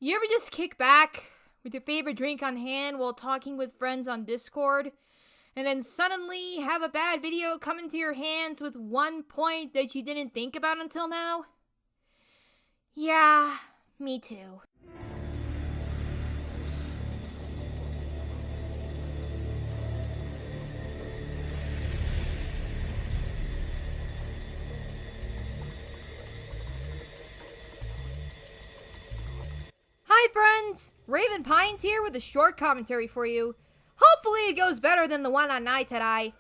You ever just kick back with your favorite drink on hand while talking with friends on Discord, and then suddenly have a bad video come into your hands with one point that you didn't think about until now? Yeah, me too. Hi friends! Rave and Pines here with a short commentary for you. Hopefully it goes better than the one on Night today.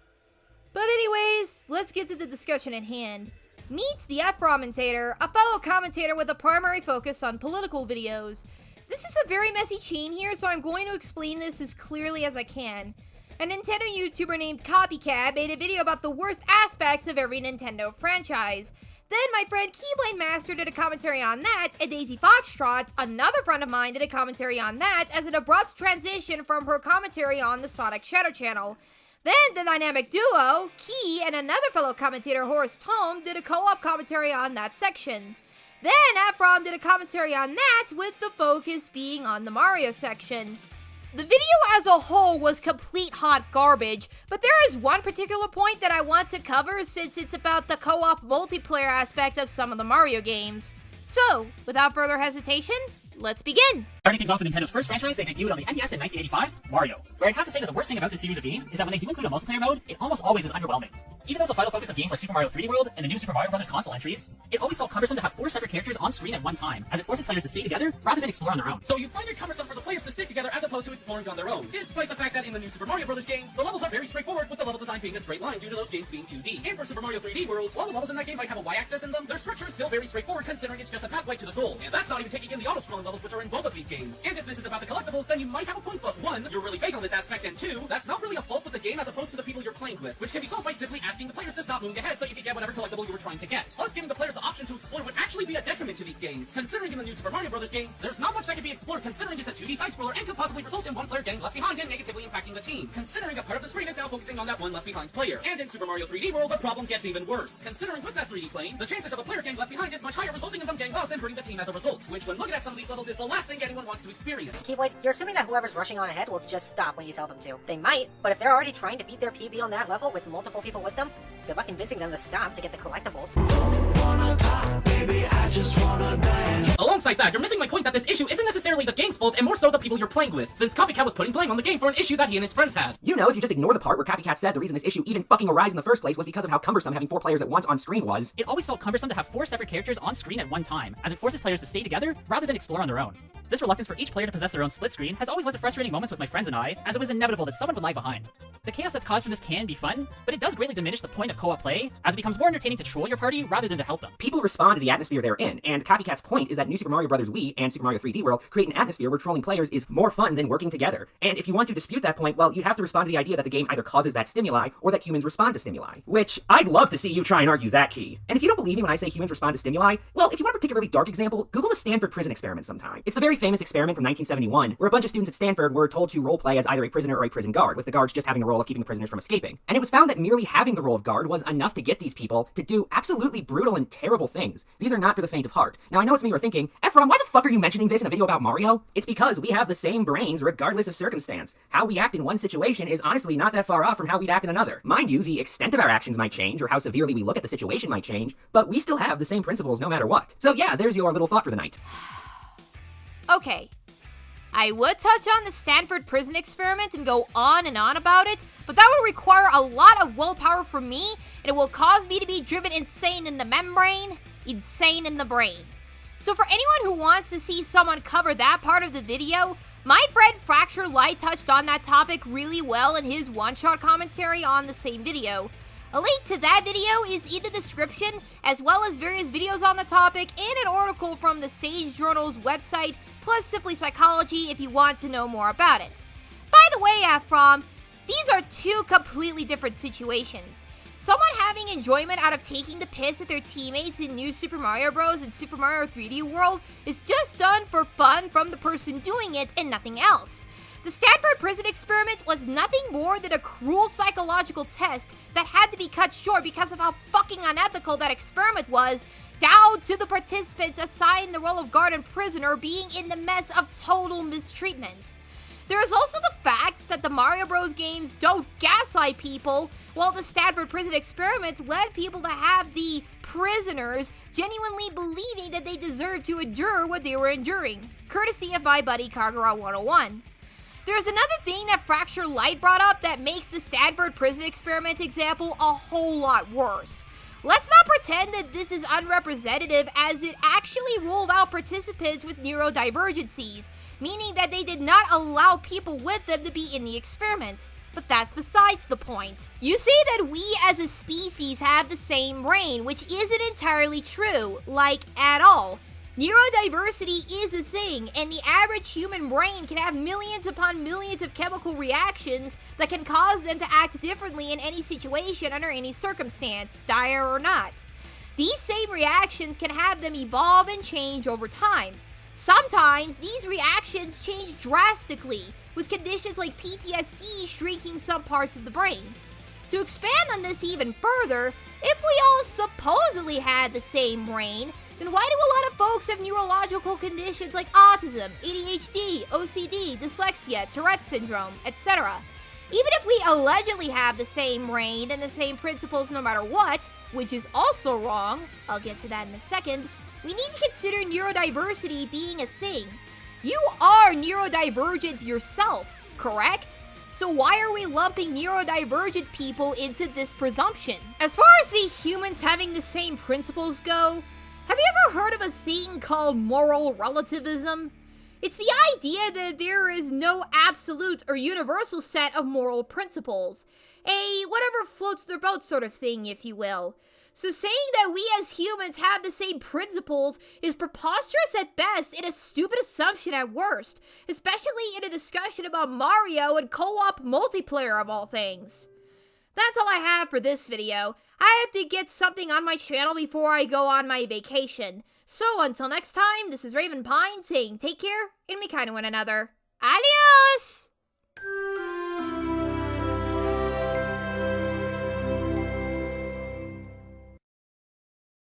But anyways, let's get to the discussion at hand. Meet the Ephrommentator, a fellow commentator with a primary focus on political videos. This is a very messy chain here, so I'm going to explain this as clearly as I can. A Nintendo YouTuber named Copycat made a video about the worst aspects of every Nintendo franchise. Then my friend Keyblade Master did a commentary on that, and Daisy Foxtrot, another friend of mine, did a commentary on that as an abrupt transition from her commentary on the Sonic Shadow channel. Then the dynamic duo, Key, and another fellow commentator, Horace Tome, did a co-op commentary on that section. Then Ephrom did a commentary on that, with the focus being on the Mario section. The video as a whole was complete hot garbage, but there is one particular point that I want to cover since it's about the co-op multiplayer aspect of some of the Mario games. So, without further hesitation, let's begin! Starting things off with Nintendo's first franchise, they debuted on the NES in 1985, Mario. Where I'd have to say that the worst thing about this series of games is that when they do include a multiplayer mode, it almost always is underwhelming. Even though it's a vital focus of games like Super Mario 3D World and the new Super Mario Bros. Console entries, it always felt cumbersome to have 4 separate characters on screen at one time, as it forces players to stay together rather than explore on their own. So you find it cumbersome for the players to stick together as opposed to exploring on their own, despite the fact that in the new Super Mario Bros. Games, the levels are very straightforward, with the level design being a straight line due to those games being 2D. And for Super Mario 3D World, while the levels in that game might have a Y-axis in them, their structure is still very straightforward considering it's just a pathway to the goal. And that's not even taking in the auto-scrolling levels which are in both of these games. And if this is about the collectibles, then you might have a point, but 1, you're really vague on this aspect, and 2, that's not really a fault with the game as opposed to the people you're playing with, which can be solved by simply asking the players to stop moving ahead so you can get whatever collectible you were trying to get. Plus, giving the players the option to explore would actually be a detriment to these games, considering in the new Super Mario Bros. Games, there's not much that can be explored considering it's a 2D side-scroller and could possibly result in one player getting left behind and negatively impacting the team, considering a part of the screen is now focusing on that one left behind player. And in Super Mario 3D World, the problem gets even worse, considering with that 3D plane, the chances of a player getting left behind is much higher, resulting in them getting lost and hurting the team as a result, which when looking at some of these levels is the last thing anyone wants to experience. Keyblade, you're assuming that whoever's rushing on ahead will just stop when you tell them to. They might, but if they're already trying to beat their PB on that level with multiple people with them, good luck convincing them to stop to get the collectibles. Alongside that, you're missing my point that this issue isn't necessarily the game's fault and more so the people you're playing with, since Copycat was putting blame on the game for an issue that he and his friends had. You know, if you just ignore the part where Copycat said the reason this issue even fucking arose in the first place was because of how cumbersome having 4 players at once on screen was. It always felt cumbersome to have 4 separate characters on screen at one time, as it forces players to stay together rather than explore on their own. This reluctance for each player to possess their own split screen has always led to frustrating moments with my friends and I, as it was inevitable that someone would lag behind. The chaos that's caused from this can be fun, but it does greatly diminish the point of co-op play, as it becomes more entertaining to troll your party rather than to help them. People respond to the atmosphere they're in, and Copycat's point is that New Super Mario Bros. Wii and Super Mario 3D World create an atmosphere where trolling players is more fun than working together. And if you want to dispute that point, well, you'd have to respond to the idea that the game either causes that stimuli, or that humans respond to stimuli. Which, I'd love to see you try and argue that, Key. And if you don't believe me when I say humans respond to stimuli, well, if you want a particularly dark example, Google the Stanford prison experiment sometime. It's the very famous experiment from 1971, where a bunch of students at Stanford were told to roleplay as either a prisoner or a prison guard, with the guards just having the role of keeping the prisoners from escaping. And it was found that merely having the role of guard was enough to get these people to do absolutely brutal and terrible things. These are not for the faint of heart. Now, I know it's me you're thinking, Ephron, why the fuck are you mentioning this in a video about Mario? It's because we have the same brains regardless of circumstance. How we act in one situation is honestly not that far off from how we'd act in another. Mind you, the extent of our actions might change, or how severely we look at the situation might change, but we still have the same principles no matter what. So yeah, there's your little thought for the night. Okay. I would touch on the Stanford prison experiment and go on and on about it, but that would require a lot of willpower from me, and it will cause me to be driven insane in the membrane, insane in the brain. So for anyone who wants to see someone cover that part of the video, my friend Fracture Light touched on that topic really well in his one-shot commentary on the same video. A link to that video is in the description, as well as various videos on the topic and an article from the Sage Journal's website, plus Simply Psychology if you want to know more about it. By the way, Ephrom, these are 2 completely different situations. Someone having enjoyment out of taking the piss at their teammates in New Super Mario Bros. And Super Mario 3D World is just done for fun from the person doing it and nothing else. The Stanford prison experiment was nothing more than a cruel psychological test that had to be cut short because of how fucking unethical that experiment was down to the participants assigned the role of guard and prisoner being in the mess of total mistreatment. There is also the fact that the Mario Bros. Games don't gaslight people, while the Stanford prison experiment led people to have the prisoners genuinely believing that they deserved to endure what they were enduring, courtesy of my buddy Kagura 101. There's another thing that Fracture Light brought up that makes the Stanford prison experiment example a whole lot worse. Let's not pretend that this is unrepresentative, as it actually ruled out participants with neurodivergencies, meaning that they did not allow people with them to be in the experiment. But that's besides the point. You say that we as a species have the same brain, which isn't entirely true, like at all. Neurodiversity is a thing, and the average human brain can have millions upon millions of chemical reactions that can cause them to act differently in any situation under any circumstance, dire or not. These same reactions can have them evolve and change over time. Sometimes these reactions change drastically, with conditions like PTSD shrinking some parts of the brain. To expand on this even further, if we all supposedly had the same brain, then why do a lot of folks have neurological conditions like autism, ADHD, OCD, dyslexia, Tourette syndrome, etc.? Even if we allegedly have the same brain and the same principles no matter what, which is also wrong, I'll get to that in a second, we need to consider neurodiversity being a thing. You are neurodivergent yourself, correct? So why are we lumping neurodivergent people into this presumption? As far as the humans having the same principles go, have you ever heard of a thing called moral relativism? It's the idea that there is no absolute or universal set of moral principles. A whatever floats their boat sort of thing, if you will. So saying that we as humans have the same principles is preposterous at best and a stupid assumption at worst, especially in a discussion about Mario and co-op multiplayer of all things. That's all I have for this video. I have to get something on my channel before I go on my vacation. So until next time, this is Raven Pine saying take care and be kind to one another. Adios!